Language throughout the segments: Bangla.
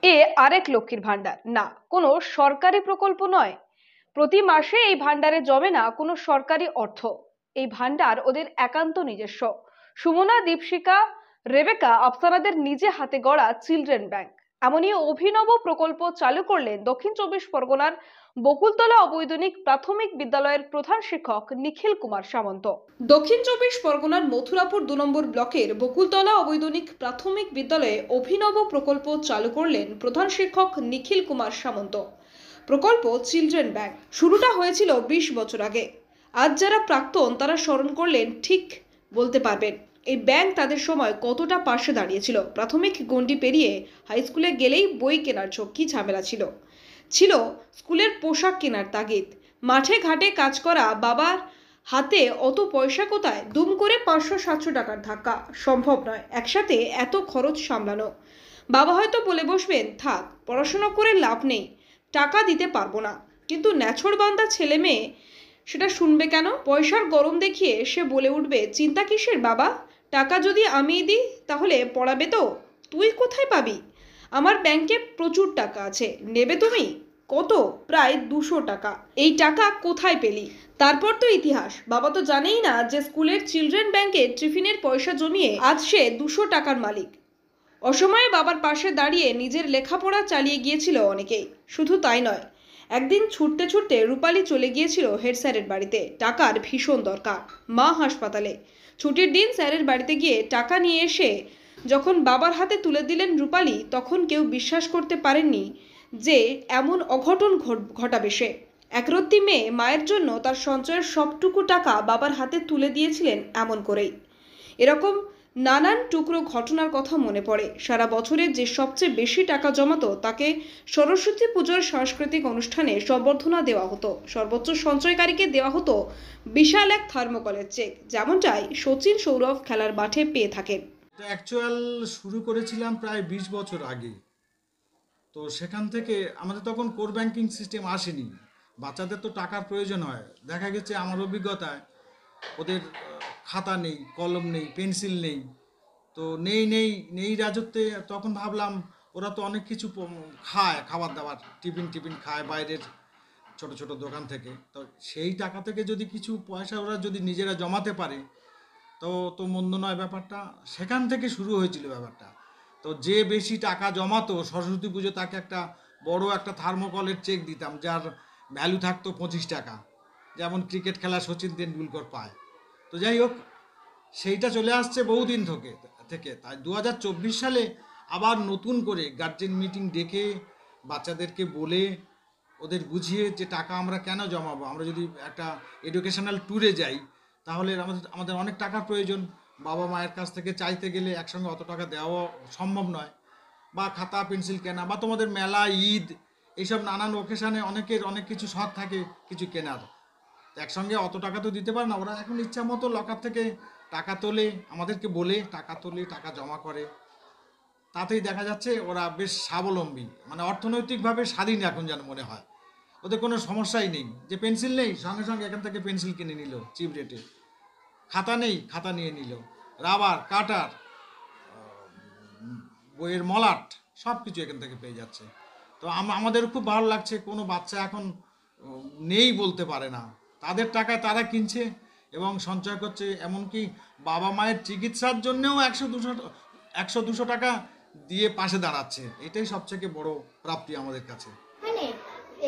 এ আরেক লক্ষ্মীর ভান্ডার না, কোনো সরকারি প্রকল্প নয়। প্রতি মাসে এই ভান্ডারে জমে না কোনো সরকারি অর্থ। এই ভান্ডার ওদের একান্ত নিজস্ব। সুমনা, দীপশিকা, রেবেকা, আফসানাদের নিজে হাতে গড়া চিলড্রেন ব্যাংক। এমনই অভিনব প্রকল্প চালু করলেন দক্ষিণ চব্বিশ পরগনার বকুলতলা অবৈতনিক প্রাথমিক বিদ্যালয়ের প্রধান শিক্ষক নিখিল কুমার সামন্ত। দক্ষিণ চব্বিশ পরগনার মথুরাপুর 2 নম্বর ব্লকের বকুলতলা অবৈতনিক প্রাথমিক বিদ্যালয়ে অভিনব প্রকল্প চালু করলেন প্রধান শিক্ষক নিখিল কুমার সামন্ত। প্রকল্প চিলড্রেন ব্যাংক শুরুটা হয়েছিল 20 বছর আগে। আজ যারা প্রাক্তন তারা স্মরণ করলেন ঠিক বলতে পারবেন এই ব্যাংক তাদের সময় কতটা পাশে দাঁড়িয়েছিল। প্রাথমিক গণ্ডি পেরিয়ে হাই স্কুলে গেলেই বই কেনার ঝক্কি ঝামেলা ছিল, স্কুলের পোশাক কেনার তাগিদ, মাঠে ঘাটে কাজ করা বাবার হাতে অত পয়সা কোথায়। দুম করে 500-700 টাকার ধাক্কা সম্ভব নয়, একসাথে এত খরচ সামলানো। বাবা হয়তো বলে বসবেন, থাক পড়াশোনা করে লাভ নেই, টাকা দিতে পারবো না। কিন্তু নেছড়বান্দা ছেলে মেয়ে সেটা শুনবে কেন? পয়সার গরম দেখিয়ে সে বলে উঠবে, চিন্তা কিসের বাবা, টাকা যদি আমি দিই তাহলে পড়াবে তো? তুই কোথায় পাবি? আমার ব্যাংকে প্রচুর টাকা আছে, নেবে তুমি? কত? প্রায় 200 টাকা। এই টাকা কোথায় পেলি? তারপর তো ইতিহাস। বাবা তো জানেই না যে স্কুলের চিলড্রেন ব্যাংকে টিফিনের পয়সা জমিয়ে আজ সে 200 টাকার মালিক। অসময়ে বাবার পাশে দাঁড়িয়ে নিজের লেখাপড়া চালিয়ে গিয়েছিল অনেকেই। শুধু তাই নয়, একদিন ছুটতে ছুটতে রূপালী চলে গিয়েছিল হেড স্যারের বাড়িতে। টাকার ভীষণ দরকার, মা হাসপাতালে। ছুটির দিন স্যারের বাড়িতে গিয়ে টাকা নিয়ে এসে যখন বাবার হাতে তুলে দিলেন রূপালী, তখন কেউ বিশ্বাস করতে পারেননি যে এমন অঘটন ঘটাবে সে। একরত্তি মেয়ে মায়ের জন্য তার সঞ্চয়ের সবটুকু টাকা বাবার হাতে তুলে দিয়েছিলেন এমন করেই। এরকম নানান টুকরো ঘটনার কথা মনে পড়ে। সারা বছরে যে সবচেয়ে বেশি টাকা জমাতো তাকে সরস্বতী পুজোর সাংস্কৃতিক অনুষ্ঠানে সম্বর্ধনা দেওয়া হতো। সর্বোচ্চ সঞ্চয়কারীকে দেওয়া হতো বিশাল এক থার্মোকলের চেক, যেমনটাই সচিন সৌরভ খেলার মাঠে পেয়ে থাকেন। অ্যাকচুয়াল শুরু করেছিলাম প্রায় 20 বছর আগে। তো সেখান থেকে আমাদের তখন কোর ব্যাংকিং সিস্টেম আসেনি। বাচ্চাদের তো টাকার প্রয়োজন হয়। দেখা গেছে আমার অভিজ্ঞতায় ওদের খাতা নেই, কলম নেই, পেন্সিল নেই। তো নেই রাজত্বে তখন ভাবলাম ওরা তো অনেক কিছু খায়, খাবার দাবার টিফিন খায় বাইরের ছোট ছোট দোকান থেকে। তো সেই টাকা থেকে যদি কিছু পয়সা ওরা যদি নিজেরা জমাতে পারে তো তো মন্দ নয় ব্যাপারটা। সেখান থেকে শুরু হয়েছিল ব্যাপারটা। তো যে বেশি টাকা জমাতো সরস্বতী পুজো তাকে একটা বড় একটা থার্মোকলের চেক দিতাম, যার ভ্যালু থাকতো 25 টাকা, যেমন ক্রিকেট খেলা সচিন তেন্ডুলকর পায়। তো যাই হোক, সেইটা চলে আসছে বহুদিন থেকে তাই 2024 সালে আবার নতুন করে গার্জেন মিটিং ডেকে বাচ্চাদেরকে বলে ওদের বুঝিয়ে যে টাকা আমরা কেন জমাবো। আমরা যদি একটা এডুকেশনাল ট্যুরে যাই তাহলে আমাদের অনেক টাকার প্রয়োজন। বাবা মায়ের কাছ থেকে চাইতে গেলে একসঙ্গে অত টাকা দেওয়া সম্ভব নয়। বা খাতা পেন্সিল কেনা, বা তোমাদের মেলা, ঈদ, এইসব নানান ওকেশানে অনেকের অনেক কিছু শখ থাকে কিছু কেনার। একসঙ্গে অত টাকা তো দিতে পারে না। ওরা এখন ইচ্ছা মতো লকার থেকে টাকা তোলে, আমাদেরকে বলে টাকা তোলে, টাকা জমা করে। তাতেই দেখা যাচ্ছে ওরা বেশ স্বাবলম্বী, মানে অর্থনৈতিকভাবে স্বাধীন এখন যেন মনে হয়। ওদের কোনো সমস্যাই নেই যে পেন্সিল নেই, সঙ্গে সঙ্গে এখান থেকে পেন্সিল কিনে নিল চিপ রেটে। খাতা নেই, খাতা নিয়ে নিল। রাবার, কাটার, বইয়ের মলাট, সব কিছু এখান থেকে পেয়ে যাচ্ছে। তো আমাদের খুব ভালো লাগছে। কোনো বাচ্চা এখন নেই বলতে পারে না। তাদের টাকায় তারা কিনছে এবং সঞ্চয় করছে। এমনকি বাবা মায়ের চিকিৎসার জন্যেও 100-200 টাকা দিয়ে পাশে দাঁড়াচ্ছে। এটাই সবথেকে বড় প্রাপ্তি আমাদের কাছে।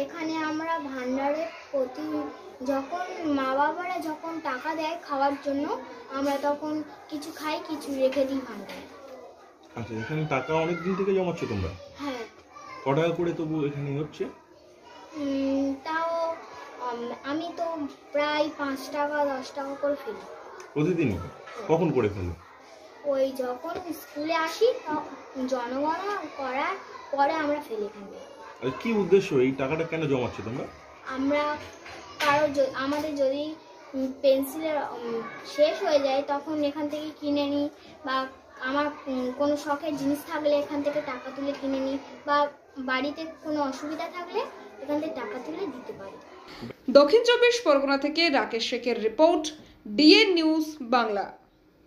এখানে আমরা ভান্ডারে প্রতি যখন মা বাবারা যখন টাকা দেয় খাওয়ার জন্য, আমরা তখন কিছু খাই, কিছু রেখে দিই ভান্ডারে। আচ্ছা, এখানে টাকা অনেক দিন থেকে জমাচ্ছ তোমরা? হ্যাঁ। ক টাকা করে তবু এখানে হচ্ছে? তাও আমি তো প্রায় 5 টাকা 10 টাকা করে ফেলি প্রতিদিনই। কখন করে ফেলো? ওই যখন স্কুলে আসি তখন জনগণনা করার পরে আমরা ফেলি এখানে। আর কি উদ্দেশ্য, এই টাকাটা কেন জমাচ্ছ তোমরা? আমরা আমাদের যদি পেন্সিলের শেষ হয়ে যায় তখন এখান থেকে কিনে নিই, বা আমার কোনো শখের জিনিস থাকলে এখান থেকে টাকা তুলে কিনে নিই, বা বাড়িতে কোনো অসুবিধা থাকলে এখান থেকে টাকা তুলে দিতে পারি। দক্ষিণ চব্বিশ পরগনা থেকে রাকেশ শেখের রিপোর্ট, ডিএন নিউজ বাংলা।